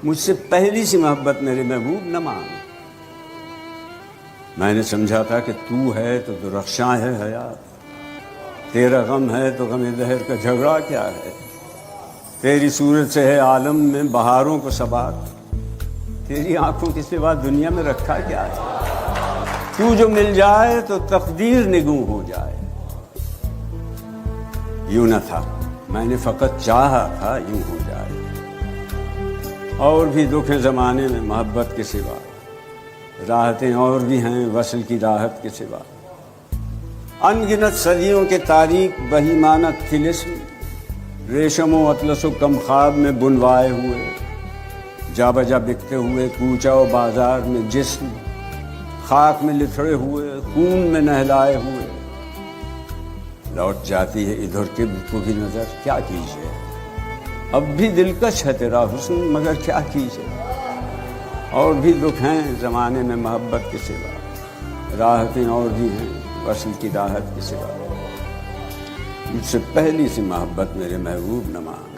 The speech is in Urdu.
مجھ سے پہلی سی محبت میرے محبوب نہ مانگ۔ میں نے سمجھا تھا کہ تو ہے تو رخشاں ہے حیات، تیرا غم ہے تو غم دہر کا جھگڑا کیا ہے، تیری صورت سے ہے عالم میں بہاروں کو ثبات، تیری آنکھوں کے سوا دنیا میں رکھا کیا ہے، تو جو مل جائے تو تقدیر نگوں ہو جائے۔ یوں نہ تھا، میں نے فقط چاہا تھا یوں ہو جائے۔ اور بھی دکھ ہیں زمانے میں محبت کے سوا، راحتیں اور بھی ہیں وصل کی راحت کے سوا۔ ان گنت صدیوں کے تاریک بہیمانت طلسم، ریشم و اطلس و کم خواب میں بنوائے ہوئے، جا بجا بکتے ہوئے کوچہ و بازار میں جسم، خاک میں لتھڑے ہوئے خون میں نہلائے ہوئے۔ لوٹ جاتی ہے ادھر کے کو بھی نظر، کیا کیجیے، اب بھی دلکش ہے تیرا حسن مگر کیا کیجیے۔ اور بھی دکھ ہیں زمانے میں محبت کے سوا، راحتیں اور بھی ہیں وصل کی راحت کے سوا۔ مجھ سے پہلی سی محبت میرے محبوب نہ مان۔